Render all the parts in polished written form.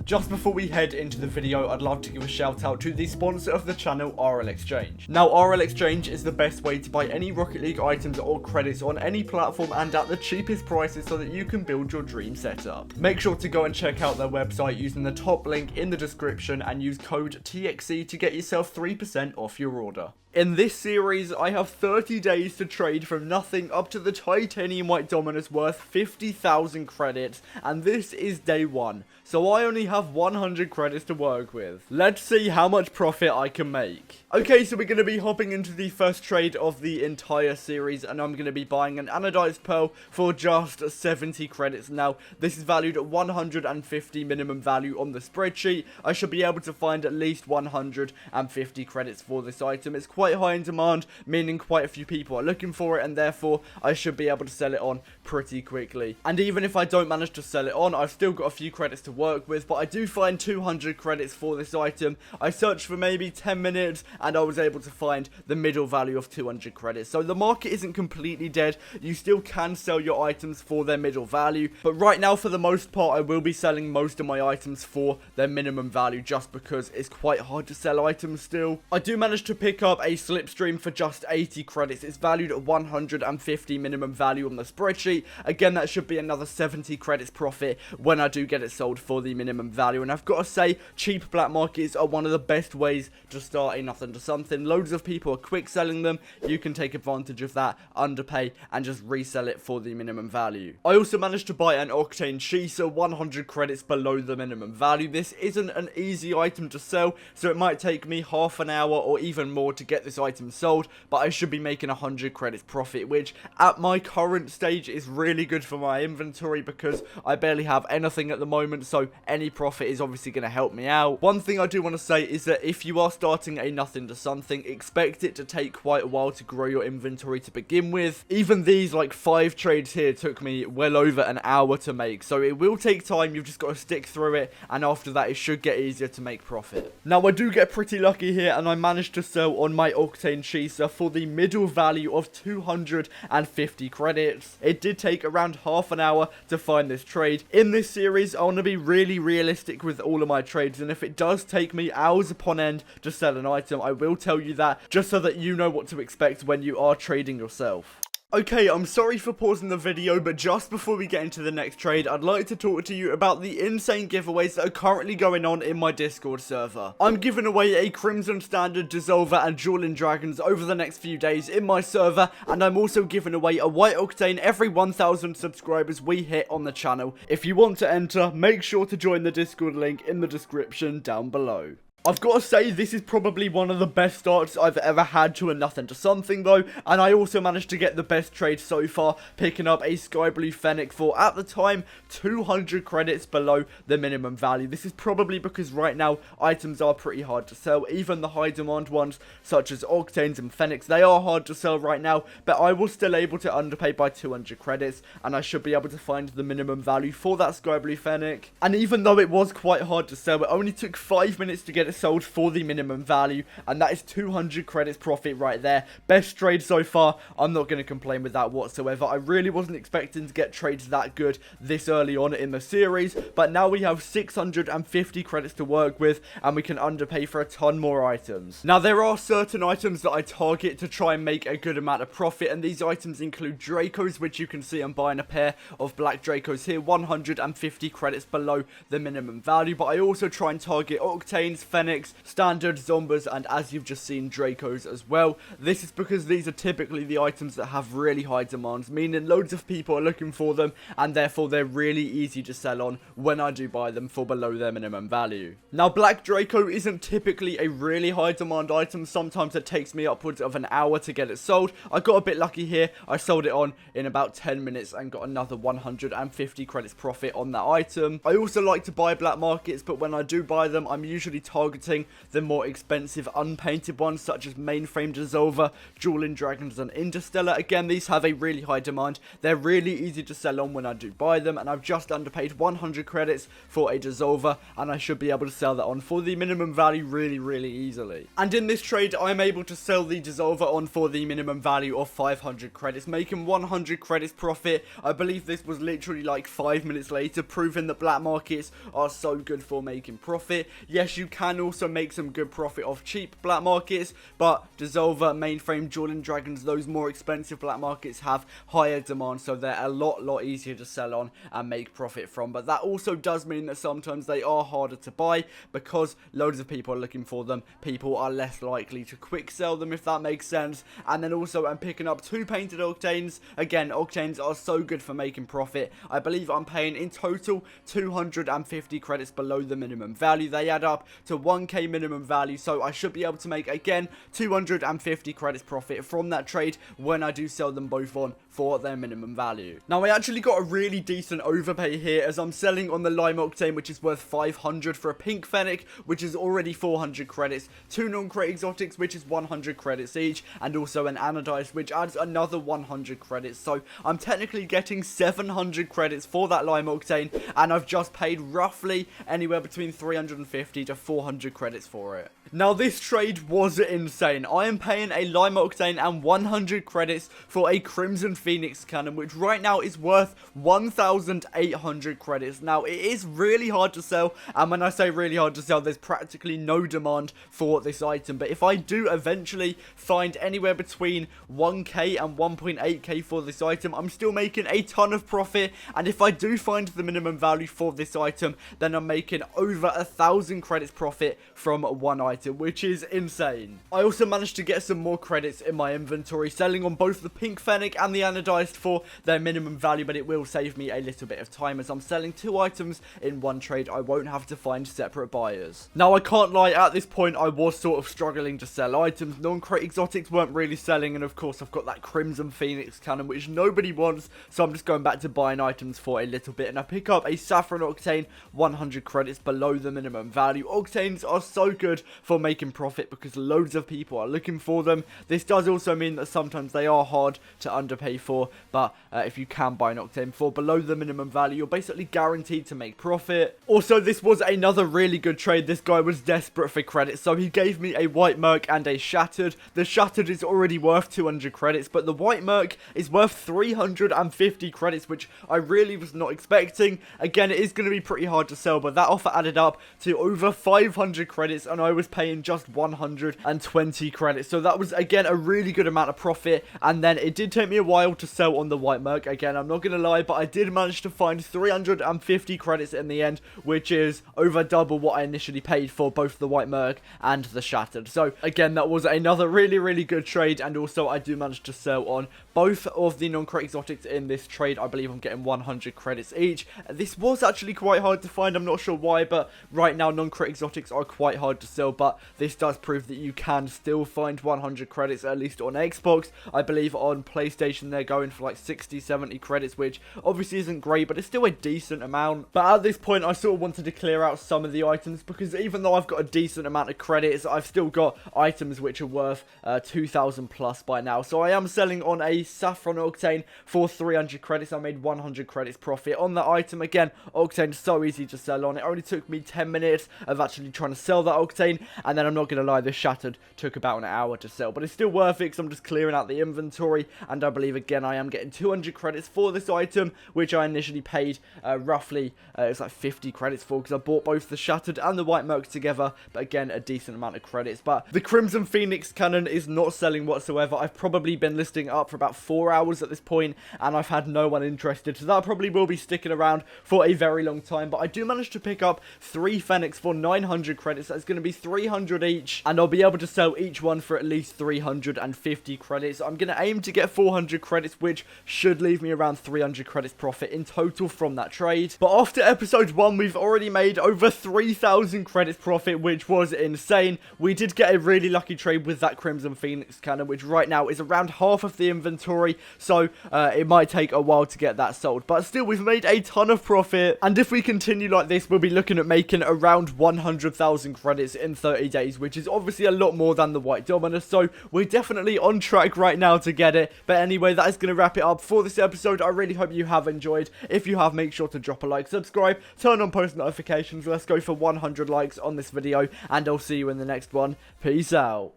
Just before we head into the video, I'd love to give a shout out to the sponsor of the channel, RL Exchange. Now, RL Exchange is the best way to buy any Rocket League items or credits on any platform and at the cheapest prices so that you can build your dream setup. Make sure to go and check out their website using the top link in the description and use code TXE to get yourself 3% off your order. In this series, I have 30 days to trade from nothing up to the titanium white Dominus worth 50,000 credits, and this is day 1, so I only have 100 credits to work with. Let's see how much profit I can make. Okay, so we're going to be hopping into the first trade of the entire series, and I'm going to be buying an anodized pearl for just 70 credits. Now, this is valued at 150 minimum value on the spreadsheet. I should be able to find at least 150 credits for this item. It's quite high in demand, meaning quite a few people are looking for it, and therefore I should be able to sell it on pretty quickly. And even if I don't manage to sell it on, I've still got a few credits to work with, but I do find 200 credits for this item. I searched for maybe 10 minutes and I was able to find the middle value of 200 credits. So the market isn't completely dead. You still can sell your items for their middle value, but right now for the most part I will be selling most of my items for their minimum value just because it's quite hard to sell items still. I do manage to pick up a slipstream for just 80 credits. It's valued at 150 minimum value on the spreadsheet. Again, that should be another 70 credits profit when I do get it sold for the minimum value. And I've got to say, cheap black markets are one of the best ways to start a nothing to something. Loads of people are quick selling them. You can take advantage of that, underpay, and just resell it for the minimum value. I also managed to buy an octane cheeser 100 credits below the minimum value. This isn't an easy item to sell, so it might take me half an hour or even more to get this item sold, but I should be making 100 credits profit, which at my current stage is really good for my inventory because I barely have anything at the moment, so any profit is obviously going to help me out. One thing I do want to say is that if you are starting a nothing to something, expect it to take quite a while to grow your inventory to begin with. Even these like 5 trades here took me well over an hour to make, so it will take time. You've just got to stick through it, and after that it should get easier to make profit. Now, I do get pretty lucky here, and I managed to sell on my octane cheeser for the middle value of 250 credits. It did take around half an hour to find this trade. In this series, I want to be really realistic with all of my trades, and if it does take me hours upon end to sell an item, I will tell you that, just so that you know what to expect when you are trading yourself. Okay, I'm sorry for pausing the video, but just before we get into the next trade, I'd like to talk to you about the insane giveaways that are currently going on in my Discord server. I'm giving away a Crimson Standard, Dissolver, and Dueling Dragons over the next few days in my server, and I'm also giving away a White Octane every 1,000 subscribers we hit on the channel. If you want to enter, make sure to join the Discord link in the description down below. I've got to say, this is probably one of the best starts I've ever had to a nothing to something though, and I also managed to get the best trade so far, picking up a Sky Blue Fennec for, at the time, 200 credits below the minimum value. This is probably because right now, items are pretty hard to sell. Even the high demand ones, such as Octanes and Fennecs, they are hard to sell right now, but I was still able to underpay by 200 credits, and I should be able to find the minimum value for that Sky Blue Fennec. And even though it was quite hard to sell, it only took 5 minutes to get it sold for the minimum value, and that is 200 credits profit right there. Best trade so far. I'm not going to complain with that whatsoever. I really wasn't expecting to get trades that good this early on in the series, but now we have 650 credits to work with, and we can underpay for a ton more items. Now, there are certain items that I target to try and make a good amount of profit, and these items include Dracos, which you can see I'm buying a pair of black Dracos here, 150 credits below the minimum value, but I also try and target Octanes, Fennecs, Standard, Zombas, and as you've just seen, Dracos as well. This is because these are typically the items that have really high demands, meaning loads of people are looking for them, and therefore they're really easy to sell on when I do buy them for below their minimum value. Now, Black Draco isn't typically a really high demand item. Sometimes it takes me upwards of an hour to get it sold. I got a bit lucky here. I sold it on in about 10 minutes and got another 150 credits profit on that item. I also like to buy black markets, but when I do buy them, I'm usually targeting targeting the more expensive unpainted ones such as Mainframe, Dissolver, Dueling Dragons and Interstellar. Again, these have a really high demand. They're really easy to sell on when I do buy them, and I've just underpaid 100 credits for a Dissolver, and I should be able to sell that on for the minimum value really easily. And in this trade, I'm able to sell the Dissolver on for the minimum value of 500 credits, making 100 credits profit. I believe this was literally like 5 minutes later, proving that black markets are so good for making profit. Yes, you can also make some good profit off cheap black markets, but Dissolver, Mainframe, Dueling Dragons, those more expensive black markets have higher demand, so they're a lot easier to sell on and make profit from. But that also does mean that sometimes they are harder to buy because loads of people are looking for them. People are less likely to quick sell them, if that makes sense. And then also I'm picking up 2 painted octanes. Again, octanes are so good for making profit. I believe I'm paying in total 250 credits below the minimum value. They add up to 1k minimum value, so I should be able to make, again, 250 credits profit from that trade when I do sell them both on for their minimum value. Now, I actually got a really decent overpay here as I'm selling on the lime octane, which is worth 500 for a pink fennec, which is already 400 credits, 2 non-crate exotics, which is 100 credits each, and also an anodized, which adds another 100 credits. So I'm technically getting 700 credits for that lime octane, and I've just paid roughly anywhere between 350 to 400 credits for it. Now, this trade was insane. I am paying a lime octane and 100 credits for a Crimson Phoenix cannon, which right now is worth 1,800 credits. Now, it is really hard to sell, and when I say really hard to sell, there's practically no demand for this item. But if I do eventually find anywhere between 1k and 1.8k for this item, I'm still making a ton of profit. And if I do find the minimum value for this item, then I'm making over 1,000 credits profit from one item, which is insane. I also managed to get some more credits in my inventory, selling on both the pink fennec and the anodized for their minimum value, but it will save me a little bit of time as I'm selling 2 items in one trade. I won't have to find separate buyers. Now, I can't lie, at this point I was sort of struggling to sell items. Non-crate exotics weren't really selling, and of course I've got that Crimson Phoenix cannon which nobody wants, so I'm just going back to buying items for a little bit, and I pick up a saffron octane, 100 credits below the minimum value. Octanes are so good for making profit because loads of people are looking for them. This does also mean that sometimes they are hard to underpay for, but if you can buy an octane for below the minimum value, you're basically guaranteed to make profit. Also, this was another really good trade. This guy was desperate for credits, so he gave me a white merc and a shattered. The shattered is already worth 200 credits, but the white merc is worth 350 credits, which I really was not expecting. Again, it is going to be pretty hard to sell, but that offer added up to over 500 credits, and I was paying just 120 credits, so that was again a really good amount of profit. And then it did take me a while to sell on the white merc. Again, I'm not gonna lie, but I did manage to find 350 credits in the end, which is over double what I initially paid for both the white merc and the shattered. So again, that was another really good trade, and also I do manage to sell on both of the non-crate exotics in this trade. I believe I'm getting 100 credits each. This was actually quite hard to find, I'm not sure why, but right now non-crate exotics are quite hard to sell, but this does prove that you can still find 100 credits, at least on Xbox. I believe on PlayStation they're going for like 60-70 credits, which obviously isn't great, but it's still a decent amount. But at this point I sort of wanted to clear out some of the items, because even though I've got a decent amount of credits, I've still got items which are worth 2,000 plus by now. So I am selling on a saffron octane for 300 credits. I made 100 credits profit on that item. Again, octane's so easy to sell on. It only took me 10 minutes of actually trying to sell that octane, and then I'm not going to lie, this shattered took about an hour to sell, but it's still worth it because I'm just clearing out the inventory. And I believe again I am getting 200 credits for this item, which I initially paid roughly it's like 50 credits for, because I bought both the shattered and the white merc together. But again, a decent amount of credits. But the Crimson Phoenix cannon is not selling whatsoever. I've probably been listing up for about 4 hours at this point, and I've had no one interested, so that probably will be sticking around for a very long time. But I do manage to pick up 3 Fennecs for 900 credits. That's going to be 300 each, and I'll be able to sell each one for at least 350 credits. I'm going to aim to get 400 credits, which should leave me around 300 credits profit in total from that trade. But after episode 1, we've already made over 3,000 credits profit, which was insane. We did get a really lucky trade with that Crimson Phoenix cannon, which right now is around half of the inventory, so it might take a while to get that sold. But still, we've made a ton of profit, and if we continue like this, we'll be looking at making around 100,000 100,000 credits in 30 days, which is obviously a lot more than the white Dominus, so we're definitely on track right now to get it. But anyway, that is going to wrap it up for this episode. I really hope you have enjoyed. If you have, make sure to drop a like, subscribe, turn on post notifications. Let's go for 100 likes on this video, and I'll see you in the next one. Peace out.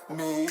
Me.